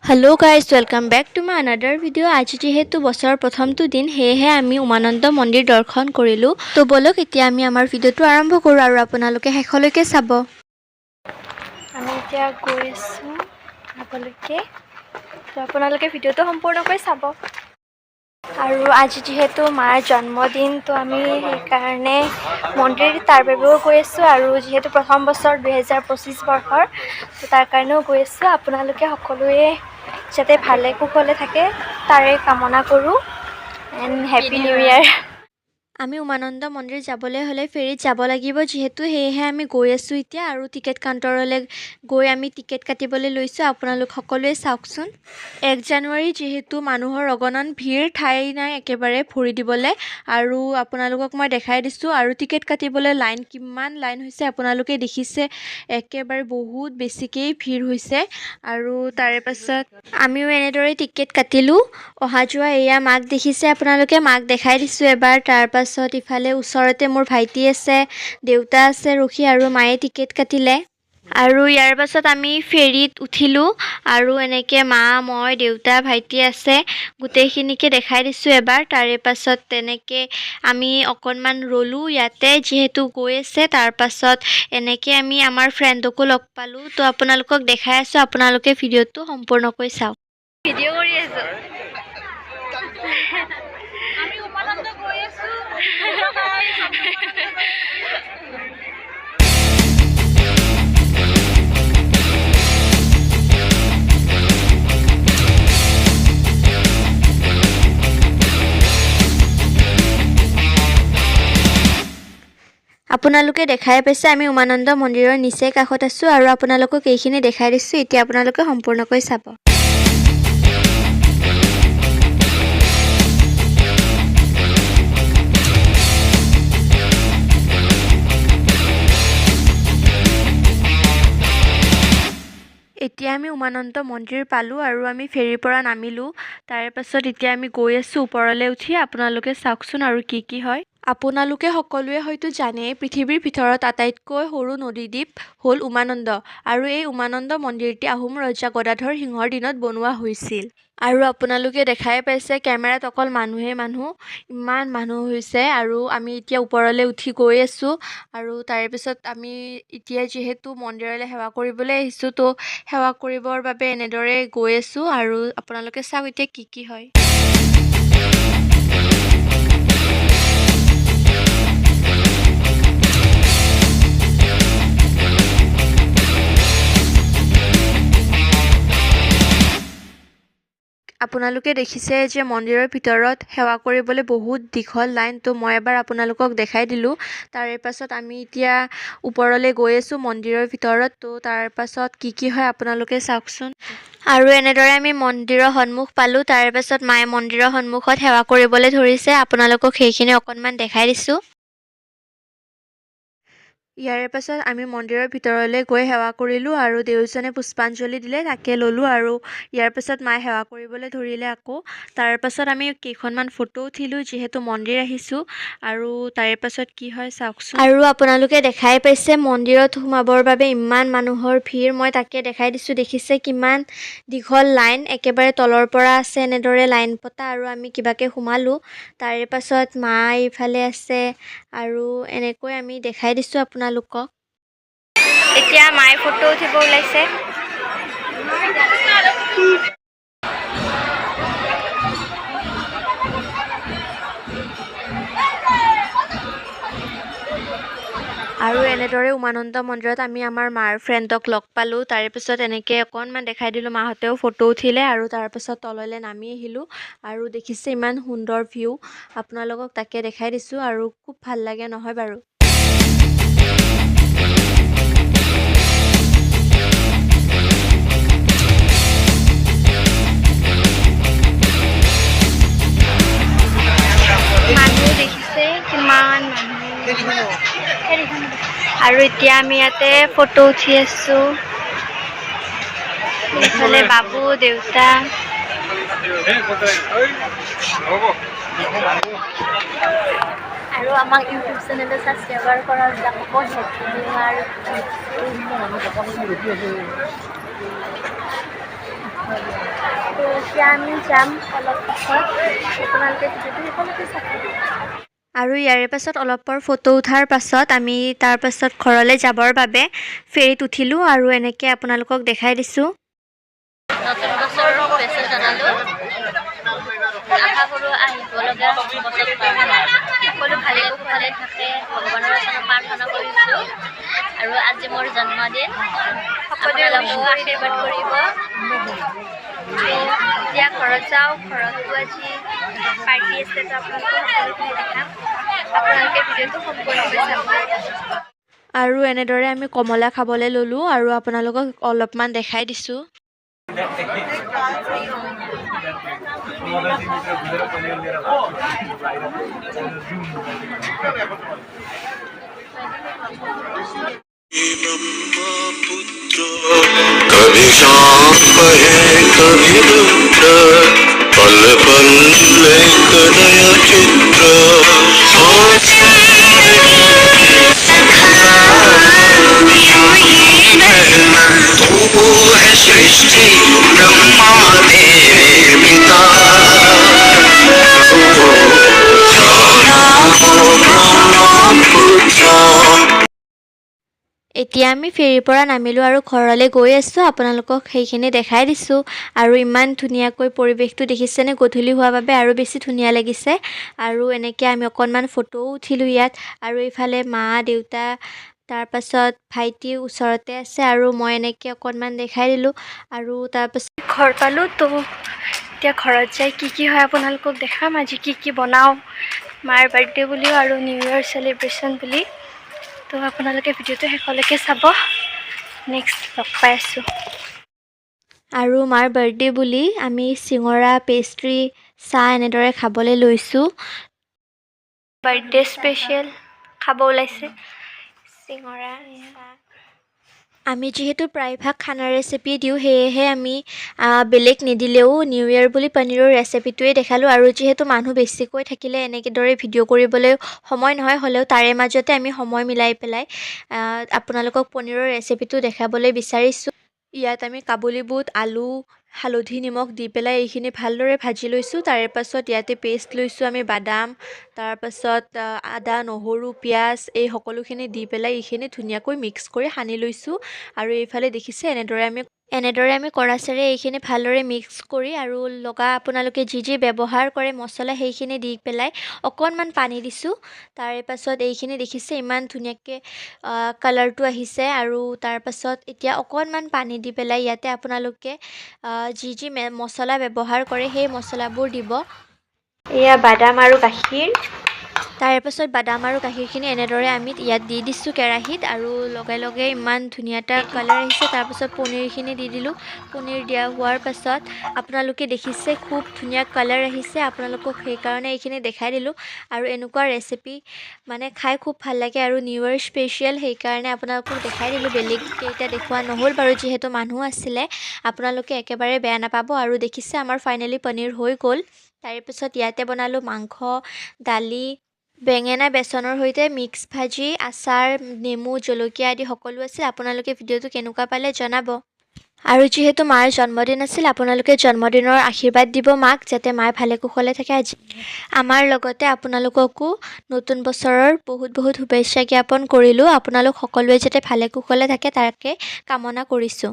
Hello guys welcome back to my another video. आज जीतु बছৰৰ প্ৰথমটো দিন সেয়েহে আমি উমানন্দ মন্দিৰ দৰ্শন কৰিলোঁ। তো বলক এতিয়া আমি আমাৰ ভিডিঅ'টো আৰম্ভ কৰোঁ আৰু আপোনালোকে শেষলৈকে চাব। আমি এতিয়া গৈ আছোঁ আগলৈকে, তো আপোনালোকে ভিডিঅ'টো সম্পূৰ্ণকৈ চাব। আৰু আজি যিহেতু মাৰ জন্মদিন, তো আমি সেইকাৰণে মন্দিৰ তাৰ বাবেও গৈ আছোঁ আৰু যিহেতু প্ৰথম বছৰ 2025 বৰ্ষৰ, তো তাৰ কাৰণেও গৈ আছোঁ। আপোনালোকে সকলোৱে যাতে ভালে কুশলে থাকে তাৰে কামনা কৰোঁ এণ্ড হেপী নিউ ইয়াৰ। আমি উমানন্দ মন্দিৰ যাবলৈ হ'লে ফেৰীত যাব লাগিব যিহেতু, সেয়েহে আমি গৈ আছোঁ এতিয়া আৰু টিকেট কাউণ্টাৰলৈ গৈ আমি টিকেট কাটিবলৈ লৈছোঁ। আপোনালোক সকলোৱে চাওকচোন। 1 জানুৱাৰী যিহেতু মানুহৰ অগণন ভিৰ, ঠাই নাই একেবাৰে ভৰি দিবলৈ, আৰু আপোনালোকক মই দেখাই দিছোঁ। আৰু টিকেট কাটিবলৈ কিমান লাইন হৈছে আপোনালোকে দেখিছে, একেবাৰে বহুত বেছিকেই ভিৰ হৈছে। আৰু তাৰে পাছত আমিও এনেদৰে টিকেট কাটিলোঁ। অহা যোৱা এয়া মাক দেখিছে আপোনালোকে, মাক দেখাই দিছোঁ এবাৰ। তাৰ পাছত ইফালে ওচৰতে মোৰ ভাইটি আছে, দেউতা আছে ৰখি, আৰু মায়ে টিকেট কাটিলে। আৰু ইয়াৰ পাছত আমি ফেৰীত উঠিলোঁ আৰু এনেকৈ মা, মই, দেউতা, ভাইটি আছে, গোটেইখিনিকে দেখাই দিছোঁ এবাৰ। তাৰে পাছত তেনেকৈ আমি অকণমান ৰ'লোঁ ইয়াতে যিহেতু গৈ আছে। তাৰ পাছত এনেকৈ আমি আমাৰ ফ্ৰেণ্ডকো লগ পালোঁ, তো আপোনালোকক দেখাই আছোঁ। আপোনালোকে ভিডিঅ'টো সম্পূৰ্ণকৈ চাওক। ভিডিঅ' কৰি আছোঁ। আমি উমানন্দ গৈ আছোঁ। আপোনালোকে দেখাই পাইছে আমি উমানন্দ মন্দিৰৰ নিচেই কাষত আছোঁ আৰু আপোনালোকক এইখিনি দেখাই দিছোঁ। এতিয়া আপোনালোকে সম্পূৰ্ণকৈ চাব। এতিয়া আমি উমানন্দ মন্দিৰ পালোঁ আৰু আমি ফেৰীৰ পৰা নামিলোঁ। তাৰে পাছত এতিয়া আমি গৈ আছোঁ ওপৰলৈ উঠি। আপোনালোকে চাওকচোন আৰু কি হয়। আপোনালোকে সকলোৱে হয়তো জানেই, পৃথিৱীৰ ভিতৰত আটাইতকৈ সৰু নদীদ্বীপ হ'ল উমানন্দ, আৰু এই উমানন্দ মন্দিৰটি আহোম ৰজা গদাধৰ সিংহৰ দিনত বনোৱা হৈছিল। আৰু আপোনালোকে দেখাই পাইছে কেমেৰাত অকল মানুহ, ইমান মানুহ হৈছে। আৰু আমি এতিয়া ওপৰলৈ উঠি গৈ আছোঁ। আৰু তাৰে পিছত আমি এতিয়া যিহেতু মন্দিৰলৈ সেৱা কৰিবলৈ আহিছোঁ, তো সেৱা কৰিবৰ বাবে এনেদৰে গৈ আছোঁ। আৰু আপোনালোকে চাওক এতিয়া কি হয়। আপোনালোকে দেখিছে যে মন্দিৰৰ ভিতৰত সেৱা কৰিবলৈ বহুত দীঘল লাইন, তো মই এবাৰ আপোনালোকক দেখাই দিলোঁ। তাৰে পাছত আমি এতিয়া ওপৰলৈ গৈ আছোঁ মন্দিৰৰ ভিতৰত, তো তাৰ পাছত কি হয় আপোনালোকে চাওকচোন। আৰু এনেদৰে আমি মন্দিৰৰ সন্মুখ পালোঁ। তাৰে পাছত মায়ে মন্দিৰৰ সন্মুখত সেৱা কৰিবলৈ ধৰিছে, আপোনালোকক সেইখিনি অকণমান দেখাই দিছোঁ। ইয়াৰে পাছত আমি মন্দিৰৰ ভিতৰলৈ গৈ সেৱা কৰিলোঁ আৰু দেউজনে পুষ্পাঞ্জলি দিলে, তাকে ল'লোঁ। আৰু ইয়াৰ পাছত মায়ে সেৱা কৰিবলৈ ধৰিলে আকৌ। তাৰ পাছত আমি কেইখনমান ফটো উঠিলোঁ যিহেতু মন্দিৰ আহিছোঁ। আৰু তাৰে পাছত কি হয় চাওকচোন। আৰু আপোনালোকে দেখাই পাইছে মন্দিৰত সোমাবৰ বাবে ইমান মানুহৰ ভিৰ, মই তাকে দেখাই দিছোঁ। দেখিছে কিমান দীঘল লাইন, একেবাৰে তলৰ পৰা আছে এনেদৰে লাইন পতা, আৰু আমি কিবাকৈ সোমালোঁ। তাৰে পাছত মা এইফালে আছে, আৰু এনেকৈ আমি দেখাই দিছোঁ আপোনালোকক। এতিয়া মায়ে ফটো উঠিব ওলাইছে। আৰু এনেদৰে উমানন্দ মন্দিৰত আমি আমাৰ মাৰ ফ্ৰেণ্ডক লগ পালোঁ। তাৰে পিছত এনেকৈ অকণমান দেখাই দিলোঁ, মাহঁতেও ফটো উঠিলে। আৰু তাৰপাছত তললৈ নামি আহিলোঁ, আৰু দেখিছে ইমান সুন্দৰ ভিউ, আপোনালোকক তাকে দেখাই দিছোঁ। আৰু খুব ভাল লাগে নহয় বাৰু। মানুহ দেখিছে কিমান মানুহ। আৰু এতিয়া আমি ইয়াতে ফটো উঠি আছোঁ। এইফালে বাবু, দেউতা। আৰু আমাক ইউটিউব চেনেলটো ছাবস্ক্ৰাইবাৰ কৰাবিলাক আকৌ হেপী নিউ ইয়াৰ। এতিয়া আমি যাম অলপ পিছত আপোনালোকে ভিডিঅ'টো সকলোকে চাব আৰু ইয়াৰে পাছত অলপ পৰ ফটো উঠাৰ পাছত আমি তাৰ পাছত ঘৰলৈ যাবৰ বাবে ফেৰীত উঠিলোঁ আৰু এনেকৈ আপোনালোকক দেখাই দিছোঁ নতুন বছৰৰ শুভেচ্ছা জনালোঁ আশা কৰোঁ আহিবলগীয়া বছৰটো সকলো ভালে কুশলে থাকে ভগৱানৰ ওচৰত প্ৰাৰ্থনা কৰিছোঁ আৰু আজি মোৰ জন্মদিন সকলোৱে আশীৰ্বাদ কৰিব এতিয়া ঘৰত যাওঁ ঘৰতো আজি পাৰ্টি আছে তো আপোনালোকক সকলোখিনি দেখাম আপোনালোকে ভিডিঅ'টো সম্পূৰ্ণকৈ চাব আৰু এনেদৰে আমি কমলা খাবলৈ ল'লোঁ আৰু আপোনালোকক অলপমান দেখাই দিছোঁ कभी शाम बहे कभी रुद्र पल पल एक नया चित्र तू है सृष्टि ब्रह्मा देवी पिता এতিয়া আমি ফেৰীৰ পৰা নামিলোঁ আৰু ঘৰলৈ গৈ আছোঁ আপোনালোকক সেইখিনি দেখাই দিছোঁ আৰু ইমান ধুনীয়াকৈ পৰিৱেশটো দেখিছেনে গধূলি হোৱাৰ বাবে আৰু বেছি ধুনীয়া লাগিছে আৰু এনেকৈ আমি অকণমান ফটোও উঠিলোঁ ইয়াত আৰু এইফালে মা দেউতা তাৰপাছত ভাইটি ওচৰতে আছে আৰু মই এনেকৈ অকণমান দেখাই দিলোঁ আৰু তাৰপাছত ঘৰ পালোঁ তো এতিয়া ঘৰত যাই কি হয় আপোনালোকক দেখাম আজি কি বনাওঁ মাৰ বাৰ্থডে বুলিও আৰু নিউ ইয়েৰ চেলিব্ৰেশ্যন বুলি তো আপোনালোকে ভিডিঅ'টো শেষলৈকে চাব নেক্সট লগ পাই আছোঁ আৰু মাৰ বাৰ্থডে বুলি আমি চিঙৰা পেষ্ট্ৰি চাহ এনেদৰে খাবলৈ লৈছোঁ বাৰ্থডে স্পেচিয়েল খাব ওলাইছে চিঙৰা চাহ আমি যিহেতু প্ৰায়ভাগ খানাৰ ৰেচিপি দিওঁ সেয়েহে আমি বেলেগ নিদিলেও নিউ ইয়েৰ বুলি পনীৰৰ ৰেচিপিটোৱে দেখালোঁ আৰু যিহেতু মানুহ বেছিকৈ থাকিলে এনেদৰে ভিডিঅ' কৰিবলৈ সময় নহয় হ'লেও তাৰে মাজতে আমি সময় মিলাই পেলাই আপোনালোকক পনীৰৰ ৰেচিপিটো দেখাবলৈ বিচাৰিছোঁ ইয়াত আমি কাবুলী বুট আলু হালধি নিমখ দি পেলাই এইখিনি ভালদৰে ভাজি লৈছোঁ তাৰে পাছত ইয়াতে পেষ্ট লৈছোঁ আমি বাদাম তাৰপাছত আদা নহৰু পিঁয়াজ এই সকলোখিনি দি পেলাই এইখিনি ধুনীয়াকৈ মিক্স কৰি সানি লৈছোঁ আৰু এইফালে দেখিছে এনেদৰে আমি কৰাচেৰে এইখিনি ভালদৰে মিক্স কৰি আৰু আপোনালোকে যি ব্যৱহাৰ কৰে মছলা সেইখিনি দি পেলাই অকণমান পানী দিছোঁ তাৰে পাছত এইখিনি দেখিছে ইমান ধুনীয়াকৈ কালাৰটো আহিছে আৰু তাৰপাছত এতিয়া অকণমান পানী দি পেলাই ইয়াতে আপোনালোকে যি মছলা ব্যৱহাৰ কৰে সেই মছলাবোৰ দিব এয়া বাদাম আৰু গাখীৰ তাৰে পাছত বাদাম আৰু গাখীৰখিনি এনেদৰে আমি ইয়াত দি দিছোঁ কেৰাহীত আৰু লগে ইমান ধুনীয়া এটা কালাৰ আহিছে তাৰপাছত পনীৰখিনি দি দিলোঁ পনীৰ দিয়া হোৱাৰ পাছত আপোনালোকে দেখিছে খুব ধুনীয়া কালাৰ আহিছে আপোনালোকক সেইকাৰণে এইখিনি দেখাই দিলোঁ আৰু এনেকুৱা ৰেচিপি মানে খাই খুব ভাল লাগে আৰু নিউ ইয়েৰ স্পেচিয়েল সেইকাৰণে আপোনালোকক দেখাই দিলোঁ বেলেগ কেইটা দেখুওৱা নহ'ল বাৰু যিহেতু মানুহ আছিলে আপোনালোকে একেবাৰে বেয়া নাপাব আৰু দেখিছে আমাৰ ফাইনেলি পনীৰ হৈ গ'ল তাৰে পিছত ইয়াতে বনালোঁ মাংস দালি বেঙেনা বেচনৰ সৈতে মিক্স ভাজি আচাৰ নেমু জলকীয়া আদি সকলো আছিল আপোনালোকে ভিডিঅ'টো কেনেকুৱা পালে জনাব আৰু যিহেতু মাৰ জন্মদিন আছিল আপোনালোকে জন্মদিনৰ আশীৰ্বাদ দিব মাক যাতে মায়ে ভালে কুশলে থাকে আজি আমাৰ লগতে আপোনালোককো নতুন বছৰৰ বহুত শুভেচ্ছা জ্ঞাপন কৰিলোঁ আপোনালোক সকলোৱে যাতে ভালে কুশলে থাকে তাকে কামনা কৰিছোঁ